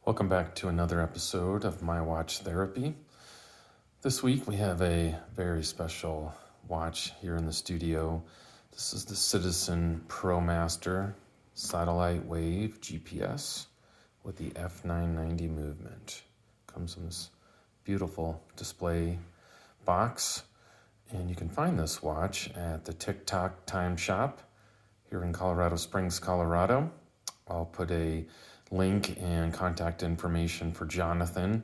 Welcome back to another episode of My Watch Therapy. This week we have a very special watch here in the studio. This is the Citizen ProMaster Satellite Wave GPS with the F990 movement. Comes in this beautiful display box, and you can find this watch at the Tock Time Shop here in Colorado Springs, Colorado. I'll put a link and contact information for Jonathan.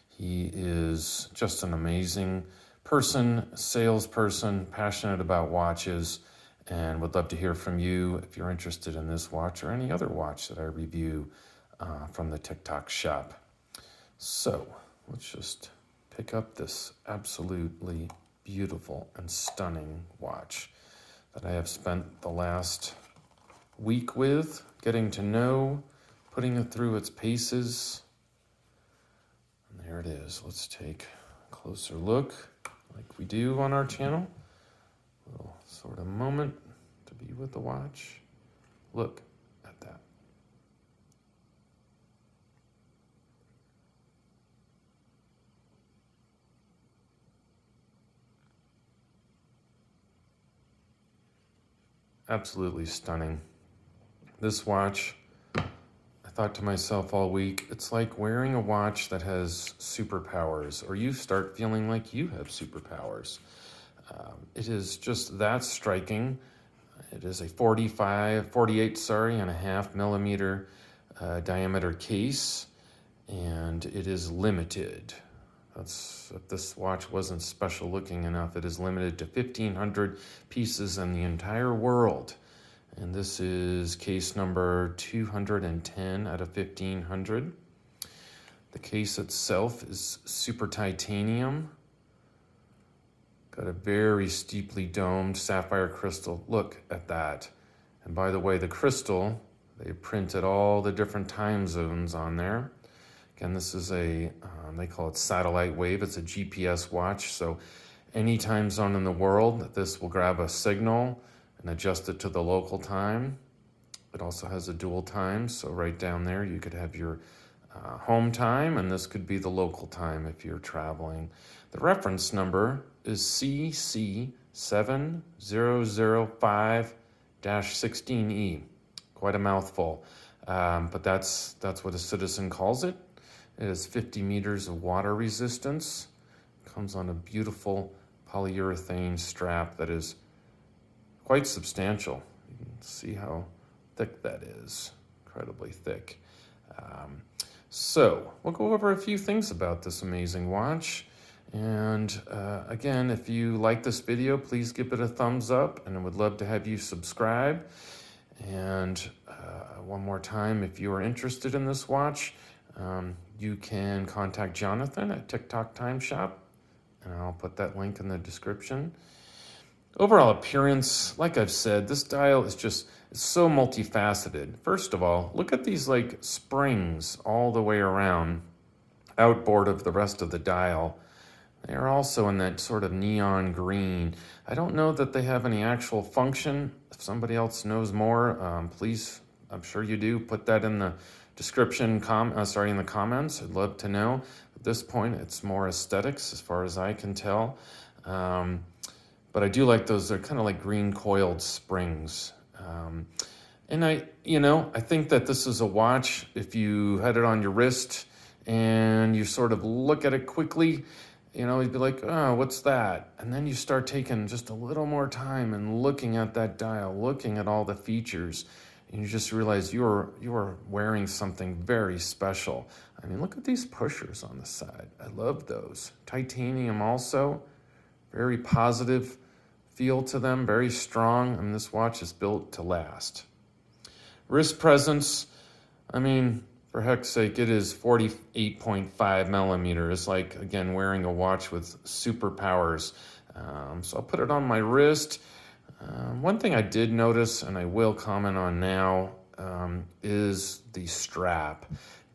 He is just an amazing person, salesperson, passionate about watches, and would love to hear from you if you're interested in this watch or any other watch that I review from the TikTok shop. So let's just pick up this absolutely beautiful and stunning watch that I have spent the last week with, getting to know, putting it through its paces. And there it is. Let's take a closer look like we do on our channel. A little sort of moment to be with the watch. Look at that. Absolutely stunning. This watch, I thought to myself all week, it's like wearing a watch that has superpowers, or you start feeling like you have superpowers. It is just that striking. It is a 48 and a half millimeter diameter case, and it is limited. If this watch wasn't special looking enough, it is limited to 1,500 pieces in the entire world. And this is case number 210 out of 1,500. The case itself is super titanium. Got a very steeply domed sapphire crystal. Look at that. And by the way, the crystal, they printed all the different time zones on there. Again, this is they call it satellite wave. It's a GPS watch. So any time zone in the world, this will grab a signal and adjust it to the local time. It also has a dual time, so right down there you could have your home time, and this could be the local time if you're traveling. The reference number is CC7005-16E. Quite a mouthful, but that's what a Citizen calls it. It has 50 meters of water resistance. Comes on a beautiful polyurethane strap that is quite substantial. You can see how thick that is, incredibly thick. So we'll go over a few things about this amazing watch. And again, if you like this video, please give it a thumbs up, and I would love to have you subscribe. And one more time, if you are interested in this watch, you can contact Jonathan at TikTok Time Shop, and I'll put that link in the description. Overall appearance, like I've said, this dial is just so multifaceted. First of all, look at these like springs all the way around, outboard of the rest of the dial. They are also in that sort of neon green. I don't know that they have any actual function. If somebody else knows more, please, I'm sure you do, put that in the description, in the comments. I'd love to know. At this point, it's more aesthetics as far as I can tell. But I do like those. They're kind of like green coiled springs. And I think that this is a watch, if you had it on your wrist and you sort of look at it quickly, you'd be like, oh, what's that? And then you start taking just a little more time and looking at that dial, looking at all the features, and you just realize you're wearing something very special. I mean, look at these pushers on the side. I love those. Titanium also, very positive feel to them, very strong, and this watch is built to last. Wrist presence, I mean, for heck's sake, it is 48.5 millimeters, like, again, wearing a watch with superpowers. So I'll put it on my wrist. One thing I did notice, and I will comment on now, is the strap.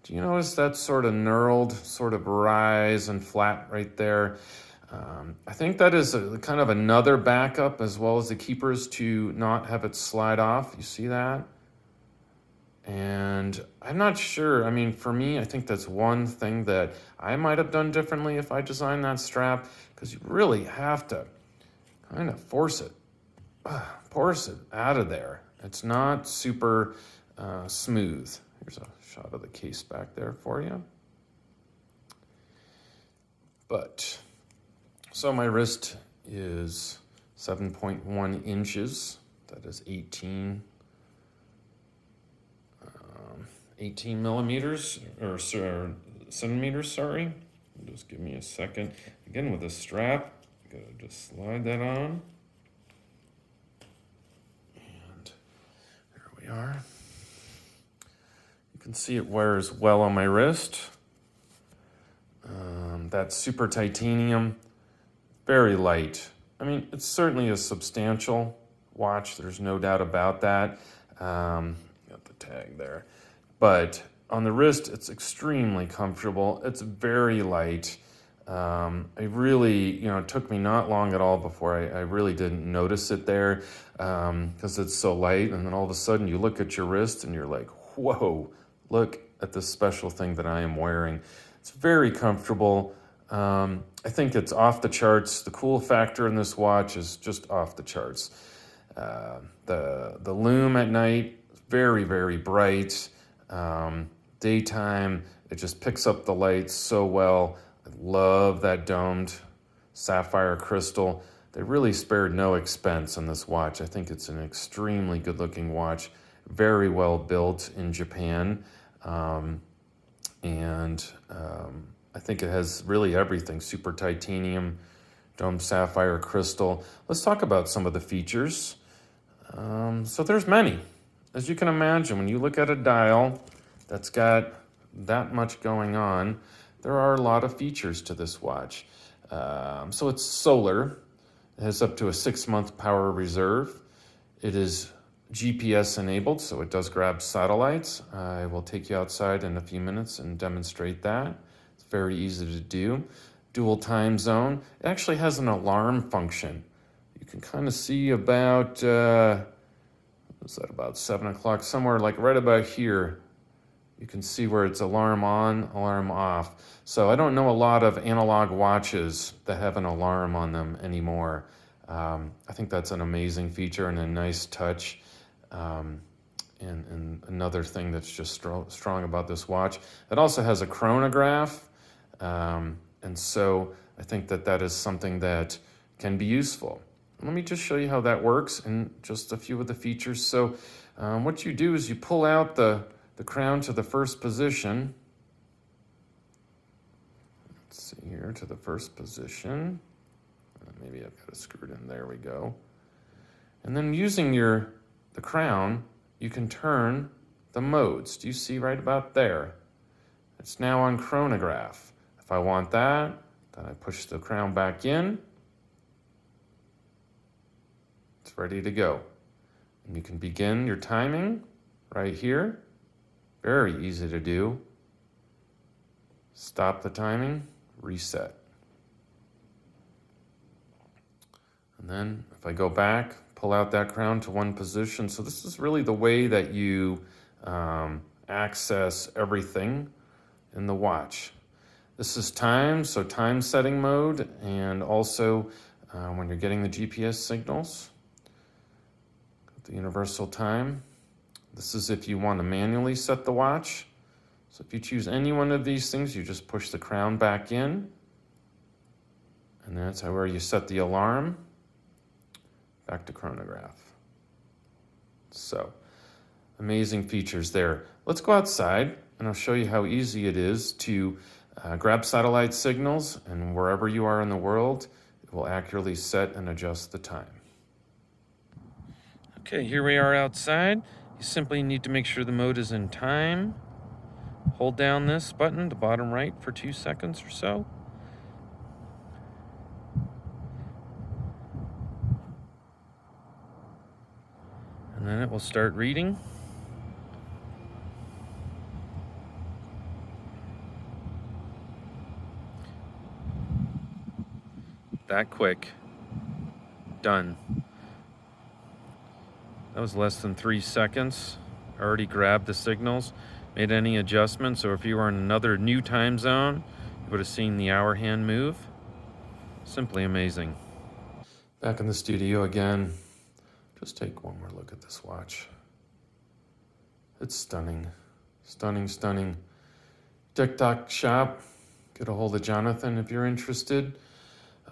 Do you notice that sort of knurled, sort of rise and flat right there? I think that is kind of another backup, as well as the keepers, to not have it slide off. You see that? And I'm not sure. I mean, for me, I think that's one thing that I might have done differently if I designed that strap, because you really have to kind of force it out of there. It's not super smooth. Here's a shot of the case back there for you. But, so my wrist is 7.1 inches. That is 18 millimeters, or centimeters, sorry. Just give me a second. Again, with a strap, I'm gonna just slide that on. And there we are. You can see it wears well on my wrist. That super titanium, very light. I mean, it's certainly a substantial watch. There's no doubt about that. Got the tag there. But on the wrist, it's extremely comfortable. It's very light. I really, it took me not long at all before I really didn't notice it there, because it's so light. And then all of a sudden you look at your wrist and you're like, whoa, look at this special thing that I am wearing. It's very comfortable. I think it's off the charts. The cool factor in this watch is just off the charts. The lume at night, very, very bright. Daytime, it just picks up the light so well. I love that domed sapphire crystal. They really spared no expense on this watch. I think it's an extremely good looking watch, very well built in Japan. I think it has really everything: super titanium, domed sapphire crystal. Let's talk about some of the features. So there's many. As you can imagine, when you look at a dial that's got that much going on, there are a lot of features to this watch. So it's solar. It has up to a 6-month power reserve. It is GPS enabled, so it does grab satellites. I will take you outside in a few minutes and demonstrate that. It's very easy to do. Dual time zone. It actually has an alarm function. You can kind of see about, is that about 7 o'clock? Somewhere like right about here. You can see where it's alarm on, alarm off. So I don't know a lot of analog watches that have an alarm on them anymore. I think that's an amazing feature and a nice touch. And another thing that's just strong about this watch, it also has a chronograph. And so I think that is something that can be useful. Let me just show you how that works and just a few of the features. So what you do is you pull out the crown to the first position. Let's see here, to the first position. Maybe I've got it screwed in. There we go. And then using the crown, you can turn the modes. Do you see right about there? It's now on chronograph. If I want that, then I push the crown back in. It's ready to go. And you can begin your timing right here. Very easy to do. Stop the timing, reset. And then if I go back, pull out that crown to one position. So this is really the way that you access everything in the watch. This is time, so time setting mode, and also when you're getting the GPS signals, the universal time. This is if you want to manually set the watch. So if you choose any one of these things, you just push the crown back in. And that's where you set the alarm. Back to chronograph. So, amazing features there. Let's go outside and I'll show you how easy it is to grab satellite signals, and wherever you are in the world, it will accurately set and adjust the time. Okay, here we are outside. You simply need to make sure the mode is in time. Hold down this button, the bottom right, for 2 seconds or so. And then it will start reading. That quick. Done. That was less than 3 seconds. already grabbed the signals, made any adjustments, or if you were in another new time zone, you would have seen the hour hand move. Simply amazing. Back in the studio again. Just take one more look at this watch. It's stunning. Stunning, stunning. TikTok shop. Get a hold of Jonathan if you're interested.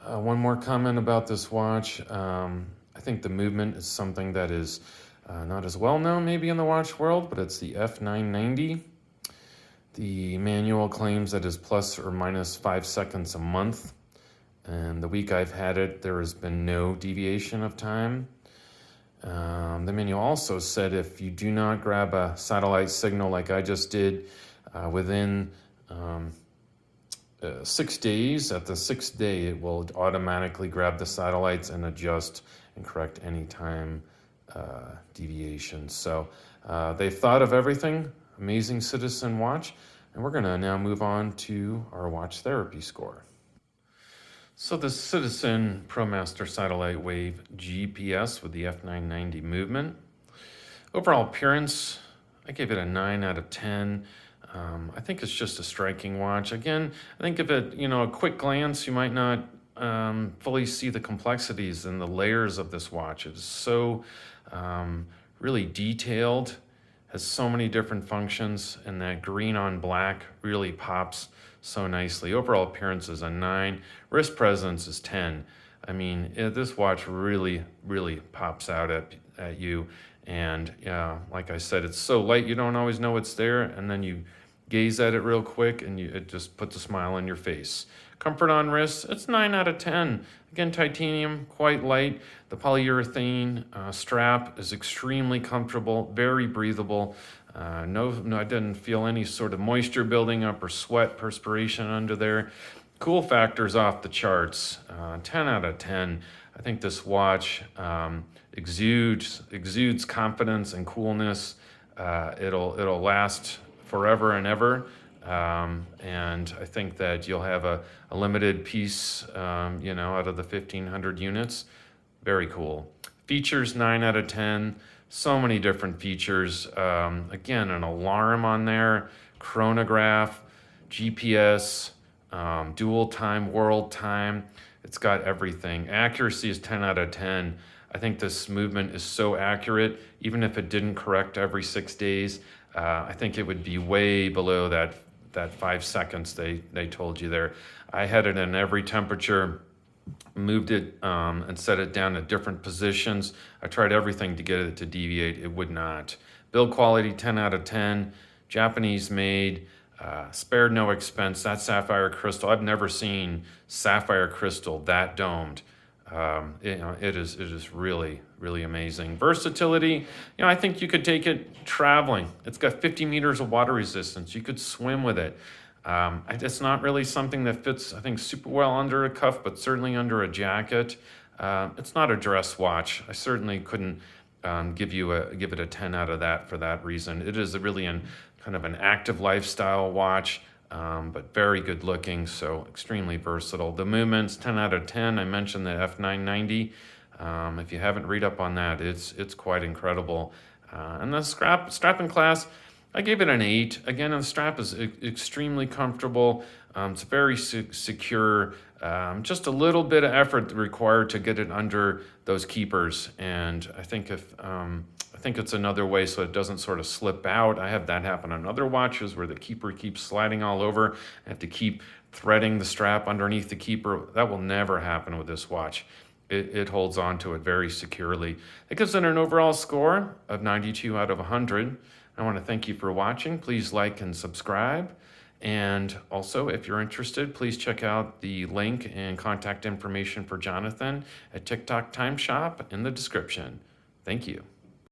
One more comment about this watch. I think the movement is something that is not as well known maybe in the watch world, but it's the F990. The manual claims that is plus or minus 5 seconds a month. And the week I've had it, there has been no deviation of time. The manual also said if you do not grab a satellite signal like I just did within 6 days, at the 6th day, it will automatically grab the satellites and adjust and correct any time deviations. So they've thought of everything. Amazing Citizen watch. And we're going to now move on to our watch therapy score. So the Citizen ProMaster Satellite Wave GPS with the F990 movement. Overall appearance, I gave it a 9 out of 10. I think it's just a striking watch. Again, I think if it, a quick glance, you might not fully see the complexities and the layers of this watch. It's so really detailed, has so many different functions, and that green on black really pops so nicely. Overall appearance is a 9. Wrist presence is 10. I mean, this watch really, really pops out at you. And like I said, it's so light you don't always know it's there, and then you gaze at it real quick and it just puts a smile on your face. Comfort on wrists, it's 9 out of 10. Again, titanium, quite light. The polyurethane strap is extremely comfortable, very breathable. No, I didn't feel any sort of moisture building up or sweat, perspiration under there. Cool factors off the charts, 10 out of 10. I think this watch exudes confidence and coolness. It'll last forever and ever. And I think that you'll have a limited piece, out of the 1,500 units. Very cool. Features, 9 out of 10. So many different features. Again, an alarm on there, chronograph, GPS, dual time, world time. It's got everything. Accuracy is 10 out of 10. I think this movement is so accurate, even if it didn't correct every 6 days, I think it would be way below that 5 seconds they told you there. I had it in every temperature, moved it and set it down at different positions. I tried everything to get it to deviate. It would not. Build quality, 10 out of 10. Japanese made, spared no expense. That sapphire crystal, I've never seen sapphire crystal that domed. It is really, really amazing. Versatility, I think you could take it traveling. It's got 50 meters of water resistance. You could swim with it. It's not really something that fits, I think, super well under a cuff, but certainly under a jacket. It's not a dress watch. I certainly couldn't give it a 10 out of that for that reason. It is really kind of an active lifestyle watch. But very good looking, so extremely versatile. The movements, 10 out of 10. I mentioned the F990. If you haven't read up on that, it's quite incredible. And the strapping class, I gave it an 8. Again, the strap is extremely comfortable. It's very secure. Just a little bit of effort required to get it under those keepers. And I think I think it's another way so it doesn't sort of slip out. I have that happen on other watches where the keeper keeps sliding all over. I have to keep threading the strap underneath the keeper. That will never happen with this watch. It holds on to it very securely. It gives it an overall score of 92 out of 100. I want to thank you for watching. Please like and subscribe. And also, if you're interested, please check out the link and contact information for Jonathan at TikTok Time Shop in the description. Thank you.